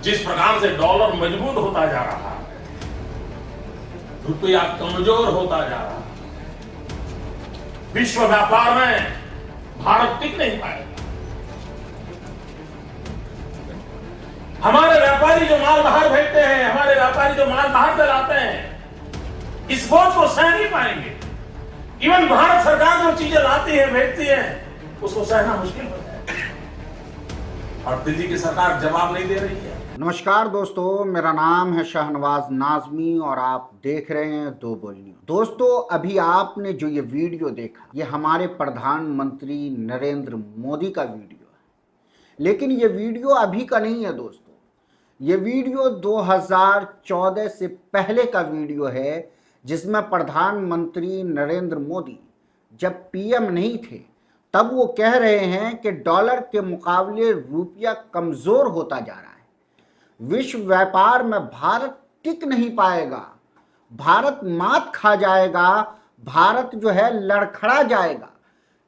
जिस प्रकार से डॉलर मजबूत होता जा रहा है, रुपया कमजोर होता जा रहा है, विश्व व्यापार में भारत टिक नहीं पाएगा। हमारे व्यापारी जो माल बाहर भेजते हैं, हमारे व्यापारी जो माल बाहर चलाते हैं, इस बोझ को सह नहीं पाएंगे। इवन भारत सरकार जो चीजें लाती है, भेजती है, उसको सहना मुश्किल हो जाएगा और दिल्ली की सरकार जवाब नहीं दे रही है। नमस्कार दोस्तों, मेरा नाम है शाहनवाज नाजमी और आप देख रहे हैं दो बोलियों। दोस्तों, अभी आपने जो ये वीडियो देखा, ये हमारे प्रधानमंत्री नरेंद्र मोदी का वीडियो है। लेकिन ये वीडियो अभी का नहीं है दोस्तों, ये वीडियो 2014 से पहले का वीडियो है, जिसमें प्रधानमंत्री नरेंद्र मोदी जब पीएम नहीं थे तब वो कह रहे हैं कि डॉलर के मुकाबले रुपया कमज़ोर होता जा रहा है, विश्व व्यापार में भारत टिक नहीं पाएगा, भारत मात खा जाएगा, भारत जो है लड़खड़ा जाएगा।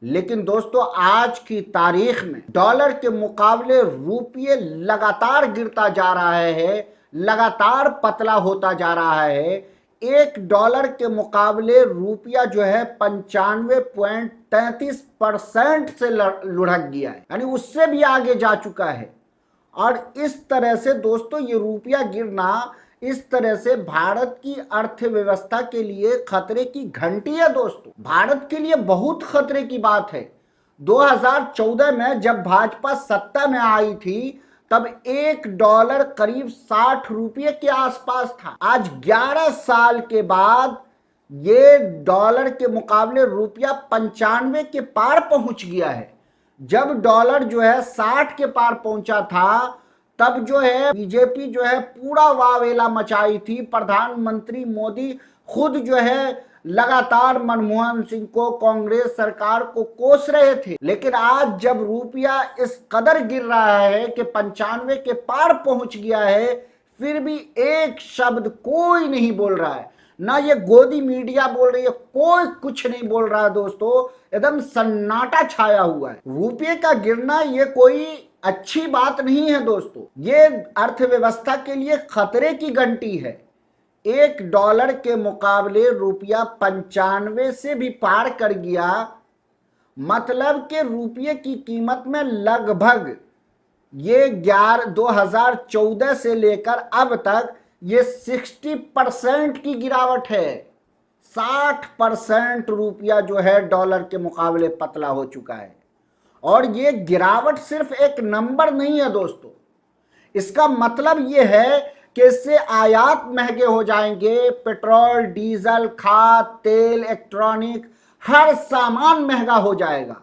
लेकिन दोस्तों, आज की तारीख में डॉलर के मुकाबले रुपये लगातार गिरता जा रहा है, लगातार पतला होता जा रहा है। $1 के मुकाबले रुपया जो है 95.33% से लुढ़क गया है, यानी उससे भी आगे जा चुका है। और इस तरह से दोस्तों, ये रुपया गिरना इस तरह से भारत की अर्थव्यवस्था के लिए खतरे की घंटी है दोस्तों, भारत के लिए बहुत खतरे की बात है। 2014 में जब भाजपा सत्ता में आई थी तब $1 करीब 60 रुपये के आसपास था। आज 11 साल के बाद ये डॉलर के मुकाबले रुपया 95 के पार पहुंच गया है। जब डॉलर जो है 60 के पार पहुंचा था तब जो है बीजेपी जो है पूरा वावेला मचाई थी। प्रधानमंत्री मोदी खुद जो है लगातार मनमोहन सिंह को, कांग्रेस सरकार को कोस रहे थे। लेकिन आज जब रुपया इस कदर गिर रहा है कि 95 के पार पहुंच गया है, फिर भी एक शब्द कोई नहीं बोल रहा है, ना ये गोदी मीडिया बोल रही है, कोई कुछ नहीं बोल रहा है दोस्तों, एकदम सन्नाटा छाया हुआ है। रुपये का गिरना ये कोई अच्छी बात नहीं है दोस्तों, ये अर्थव्यवस्था के लिए खतरे की घंटी है। $1 के मुकाबले रुपया 95 से भी पार कर गया, मतलब कि रुपये की कीमत में लगभग ये 2014 से लेकर अब तक ये 60% की गिरावट है। 60% रुपया जो है डॉलर के मुकाबले पतला हो चुका है। और ये गिरावट सिर्फ एक नंबर नहीं है दोस्तों, इसका मतलब ये है कि इससे आयात महंगे हो जाएंगे। पेट्रोल, डीजल, खाद, तेल, इलेक्ट्रॉनिक, हर सामान महंगा हो जाएगा।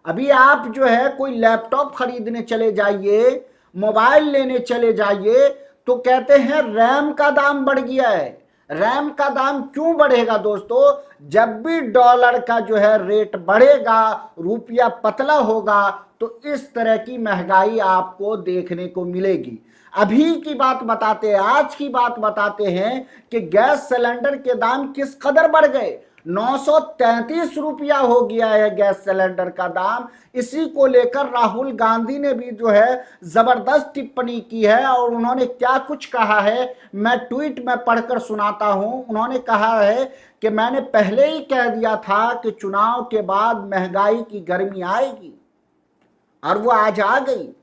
अभी आप जो है कोई लैपटॉप खरीदने चले जाइए, मोबाइल लेने चले जाइए, तो कहते हैं रैम का दाम बढ़ गया है। रैम का दाम क्यों बढ़ेगा दोस्तों? जब भी डॉलर का जो है रेट बढ़ेगा, रुपया पतला होगा, तो इस तरह की महंगाई आपको देखने को मिलेगी। अभी की बात बताते हैं, आज की बात बताते हैं कि गैस सिलेंडर के दाम किस कदर बढ़ गए। 933 रुपया हो गया है गैस सिलेंडर का दाम। इसी को लेकर राहुल गांधी ने भी जो है जबरदस्त टिप्पणी की है। और उन्होंने क्या कुछ कहा है, मैं ट्वीट में पढ़कर सुनाता हूं। उन्होंने कहा है कि मैंने पहले ही कह दिया था कि चुनाव के बाद महंगाई की गर्मी आएगी, और वो आज आ गई।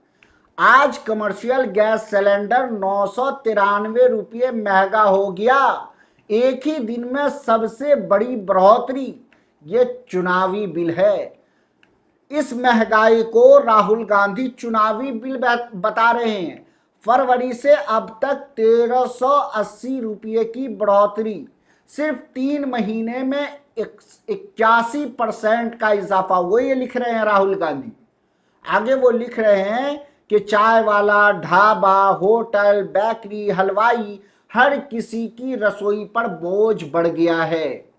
आज कमर्शियल गैस सिलेंडर 993 रुपये महंगा हो गया। एक ही दिन में सबसे बड़ी बढ़ोतरी ये चुनावी बिल है। इस महंगाई को राहुल गांधी चुनावी बिल बता रहे हैं। फरवरी से अब तक 1380 रुपये की बढ़ोतरी, सिर्फ 3 महीने में 81% का इजाफा। वो ये लिख रहे हैं राहुल गांधी। आगे वो लिख रहे हैं कि चाय वाला, ढाबा, होटल, बेकरी, हलवाई, हर किसी की रसोई पर बोझ बढ़ गया है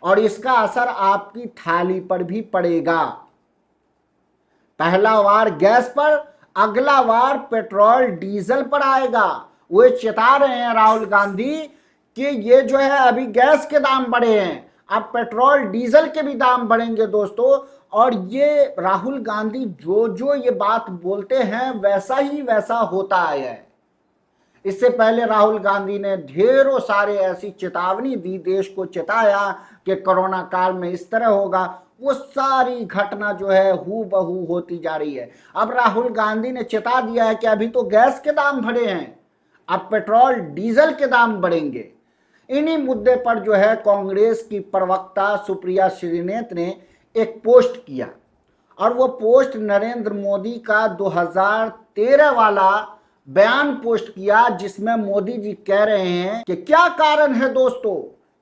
और इसका असर आपकी थाली पर भी पड़ेगा। पहला वार गैस पर, अगला वार पेट्रोल डीजल पर आएगा। वो चेता रहे हैं राहुल गांधी कि ये जो है अभी गैस के दाम बढ़े हैं, अब पेट्रोल डीजल के भी दाम बढ़ेंगे दोस्तों। और ये राहुल गांधी जो जो ये बात बोलते हैं वैसा ही वैसा होता आया है। इससे पहले राहुल गांधी ने ढेरों सारे ऐसी चेतावनी दी, देश को चेताया कि कोरोना काल में इस तरह होगा। वो सारी घटना जो है हूबहू होती जा रही है। अब राहुल गांधी ने चेता दिया है कि अभी तो गैस के दाम बढ़े हैं, अब पेट्रोल डीजल के दाम बढ़ेंगे। इन्हीं मुद्दे पर जो है कांग्रेस की प्रवक्ता सुप्रिया श्रीनेत ने एक पोस्ट किया, और वो पोस्ट नरेंद्र मोदी का 2013 वाला बयान पोस्ट किया, जिसमें मोदी जी कह रहे हैं कि क्या कारण है दोस्तों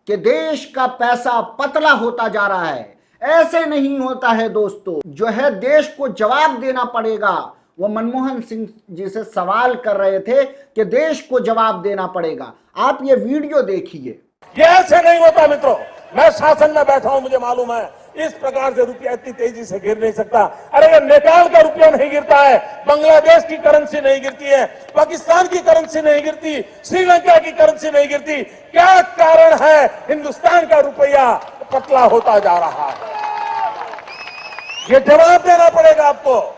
कि देश का पैसा पतला होता जा रहा है। ऐसे नहीं होता है दोस्तों, जो है देश को जवाब देना पड़ेगा। वो मनमोहन सिंह जी से सवाल कर रहे थे कि देश को जवाब देना पड़ेगा। आप ये वीडियो देखिए। ये ऐसे नहीं होता मित्रों, मैं शासन में बैठा हूं, मुझे मालूम है इस प्रकार से रुपया इतनी तेजी से गिर नहीं सकता। अरे ये नेपाल का रुपया नहीं गिरता है, बांग्लादेश की करेंसी नहीं गिरती है, पाकिस्तान की करेंसी नहीं गिरती, श्रीलंका की करेंसी नहीं गिरती। क्या कारण है हिंदुस्तान का रुपया पतला होता जा रहा है? ये जवाब देना पड़ेगा आपको,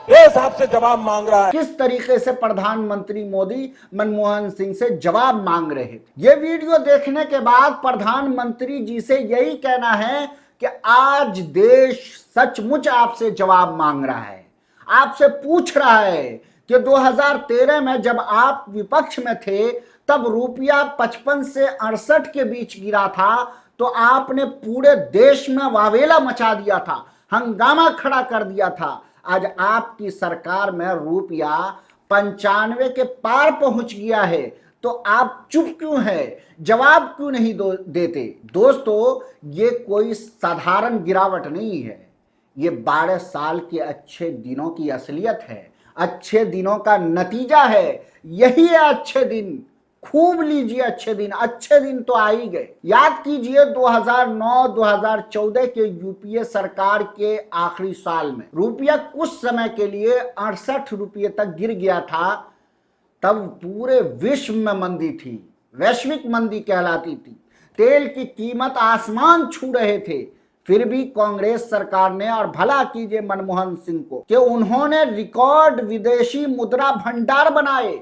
देश आपसे जवाब मांग रहा है। किस तरीके से प्रधानमंत्री मोदी मनमोहन सिंह से जवाब मांग रहे थे। ये वीडियो देखने के बाद प्रधानमंत्री जी से यही कहना है कि आज देश सचमुच आपसे जवाब मांग रहा है, आपसे पूछ रहा है कि 2013 में जब आप विपक्ष में थे तब रुपया 55 से 68 के बीच गिरा था, तो आपने पूरे देश में वावेला मचा दिया था, हंगामा खड़ा कर दिया था। आज आपकी सरकार में रुपया 95 के पार पहुंच गया है, तो आप चुप क्यों है, जवाब क्यों नहीं देते। दोस्तों, ये कोई साधारण गिरावट नहीं है, ये 12 साल के अच्छे दिनों की असलियत है, अच्छे दिनों का नतीजा है। यही है अच्छे दिन, खूब लीजिए अच्छे दिन तो आ ही गए। याद कीजिए 2009-2014 के यूपीए सरकार के आखिरी साल में रुपया कुछ समय के लिए 68 रुपये तक गिर गया था। तब पूरे विश्व में मंदी थी, वैश्विक मंदी कहलाती थी, तेल की कीमत आसमान छू रहे थे। फिर भी कांग्रेस सरकार ने, और भला कीजिए मनमोहन सिंह को, कि उन्होंने रिकॉर्ड विदेशी मुद्रा भंडार बनाए,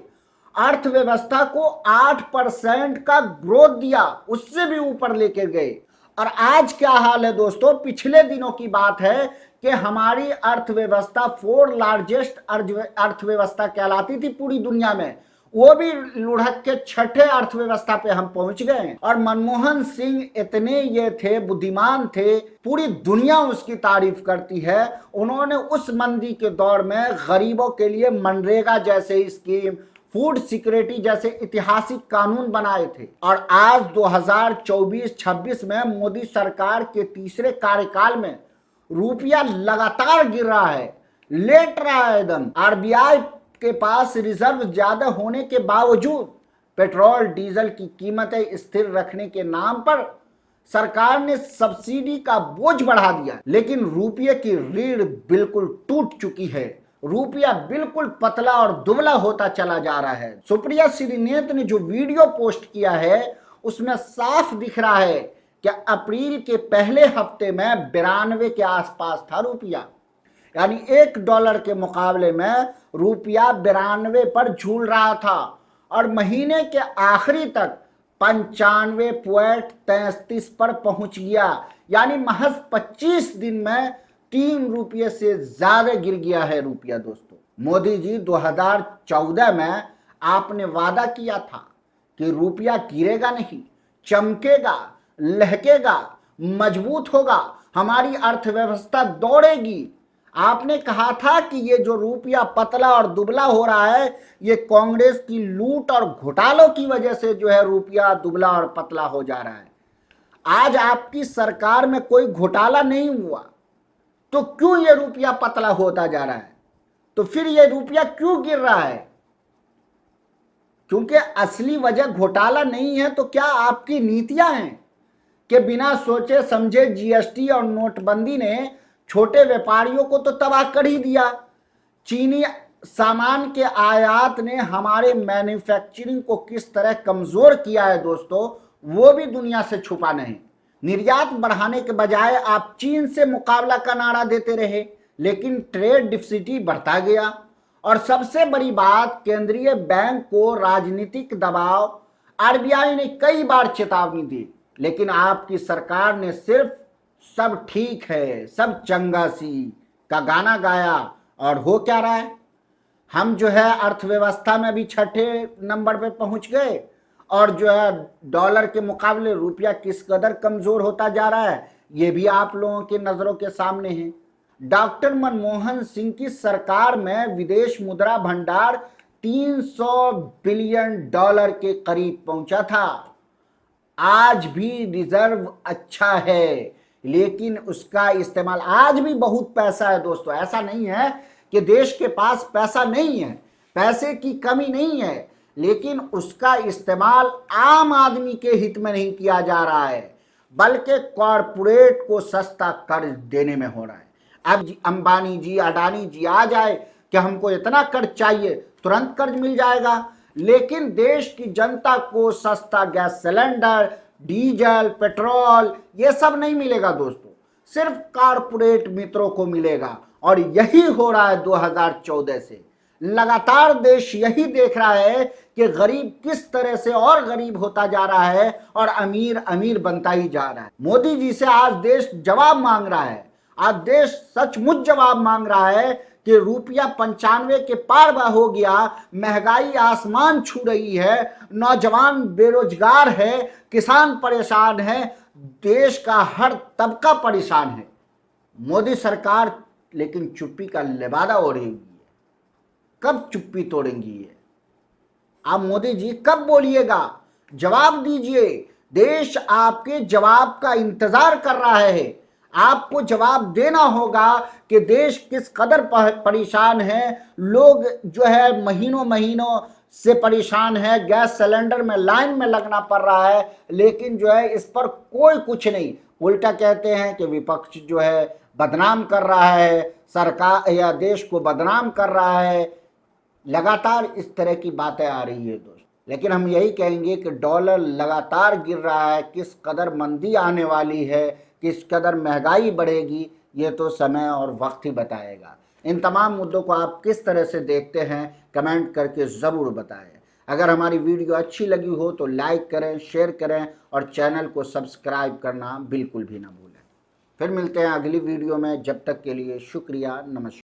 अर्थव्यवस्था को 8% का ग्रोथ दिया, उससे भी ऊपर लेकर गए। और आज क्या हाल है दोस्तों, पिछले दिनों की बात है कि हमारी अर्थव्यवस्था 4th लार्जेस्ट अर्थव्यवस्था कहलाती थी पूरी दुनिया में, वो भी लुढ़क के 6ठे अर्थव्यवस्था पे हम पहुंच गए। और मनमोहन सिंह इतने ये थे, बुद्धिमान थे, पूरी दुनिया उसकी तारीफ करती है। उन्होंने उस मंदी के दौर में गरीबों के लिए मनरेगा जैसे स्कीम, फूड सिक्योरिटी जैसे ऐतिहासिक कानून बनाए थे। और आज 2024-26 में मोदी सरकार के तीसरे कार्यकाल में रुपया लगातार गिर रहा है, लेट रहा है एकदम। आरबीआई के पास रिजर्व ज्यादा होने के बावजूद पेट्रोल डीजल की कीमतें स्थिर रखने के नाम पर सरकार ने सब्सिडी का बोझ बढ़ा दिया, लेकिन रुपये की रीढ़ बिल्कुल टूट चुकी है। रुपया बिल्कुल पतला और दुबला होता चला जा रहा है। सुप्रिया श्रीनेत ने जो वीडियो पोस्ट किया है उसमें साफ दिख रहा है कि अप्रैल के पहले हफ्ते में 92 के आसपास था रुपया, यानी $1 के मुकाबले में रुपया 92 पर झूल रहा था, और महीने के आखिरी तक 95.33 पर पहुंच गया, यानी महज 25 दिन में 3 रुपये से ज्यादा गिर गया है रुपया। दोस्तों, मोदी जी 2014 में आपने वादा किया था कि रुपया गिरेगा नहीं, चमकेगा, लहकेगा, मजबूत होगा, हमारी अर्थव्यवस्था दौड़ेगी। आपने कहा था कि ये जो रुपया पतला और दुबला हो रहा है, ये कांग्रेस की लूट और घोटालों की वजह से जो है रुपया दुबला और पतला हो जा रहा है। आज आपकी सरकार में कोई घोटाला नहीं हुआ, तो क्यों ये रुपया पतला होता जा रहा है? तो फिर ये रुपया क्यों गिर रहा है? क्योंकि असली वजह घोटाला नहीं है, तो क्या आपकी नीतियां हैं कि बिना सोचे समझे जीएसटी और नोटबंदी ने छोटे व्यापारियों को तो तबाह कर ही दिया। चीनी सामान के आयात ने हमारे मैन्युफैक्चरिंग को किस तरह कमजोर किया है दोस्तों, वो भी दुनिया से छुपा नहीं। निर्यात बढ़ाने के बजाय आप चीन से मुकाबला का नारा देते रहे, लेकिन ट्रेड डिफिसिट बढ़ता गया और सबसे बड़ी बात, केंद्रीय बैंक को राजनीतिक दबाव, आरबीआई ने कई बार चेतावनी दी, लेकिन आपकी सरकार ने सिर्फ सब ठीक है, सब चंगा सी का गाना गाया। और हो क्या रहा है, हम जो है अर्थव्यवस्था में भी छठे नंबर पे पहुंच गए और जो है डॉलर के मुकाबले रुपया किस कदर कमजोर होता जा रहा है ये भी आप लोगों की नजरों के सामने है। डॉक्टर मनमोहन सिंह की सरकार में विदेश मुद्रा भंडार 300 बिलियन डॉलर के करीब पहुंचा था। आज भी रिजर्व अच्छा है, लेकिन उसका इस्तेमाल, आज भी बहुत पैसा है दोस्तों, ऐसा नहीं है कि देश के पास पैसा नहीं है, पैसे की कमी नहीं है, लेकिन उसका इस्तेमाल आम आदमी के हित में नहीं किया जा रहा है, बल्कि कॉरपोरेट को सस्ता कर्ज देने में हो रहा है। अब अंबानी जी, अडानी जी आ जाए कि हमको इतना कर्ज चाहिए, तुरंत कर्ज मिल जाएगा, लेकिन देश की जनता को सस्ता गैस सिलेंडर, डीजल, पेट्रोल ये सब नहीं मिलेगा दोस्तों, सिर्फ कॉरपोरेट मित्रों को मिलेगा। और यही हो रहा है 2014 से। लगातार देश यही देख रहा है कि गरीब किस तरह से और गरीब होता जा रहा है और अमीर अमीर बनता ही जा रहा है। मोदी जी से आज देश जवाब मांग रहा है, आज देश सचमुच जवाब मांग रहा है कि रुपया 95 के पार हो गया, महंगाई आसमान छू रही है, नौजवान बेरोजगार है, किसान परेशान है, देश का हर तबका परेशान है। मोदी सरकार लेकिन चुप्पी का लिबादा ओढ़ेगी है। कब चुप्पी तोड़ेंगी ये? आप मोदी जी कब बोलिएगा? जवाब दीजिए, देश आपके जवाब का इंतजार कर रहा है। आपको जवाब देना होगा कि देश किस कदर परेशान है, लोग जो है महीनों महीनों से परेशान है, गैस सिलेंडर में लाइन में लगना पड़ रहा है, लेकिन जो है इस पर कोई कुछ नहीं, उल्टा कहते हैं कि विपक्ष जो है बदनाम कर रहा है, सरकार या देश को बदनाम कर रहा है। लगातार इस तरह की बातें आ रही है दोस्त, लेकिन हम यही कहेंगे कि डॉलर लगातार गिर रहा है, किस कदर मंदी आने वाली है, किस कदर महंगाई बढ़ेगी, ये तो समय और वक्त ही बताएगा। इन तमाम मुद्दों को आप किस तरह से देखते हैं कमेंट करके ज़रूर बताएं। अगर हमारी वीडियो अच्छी लगी हो तो लाइक करें, शेयर करें और चैनल को सब्सक्राइब करना बिल्कुल भी ना भूलें। फिर मिलते हैं अगली वीडियो में, जब तक के लिए शुक्रिया, नमस्कार।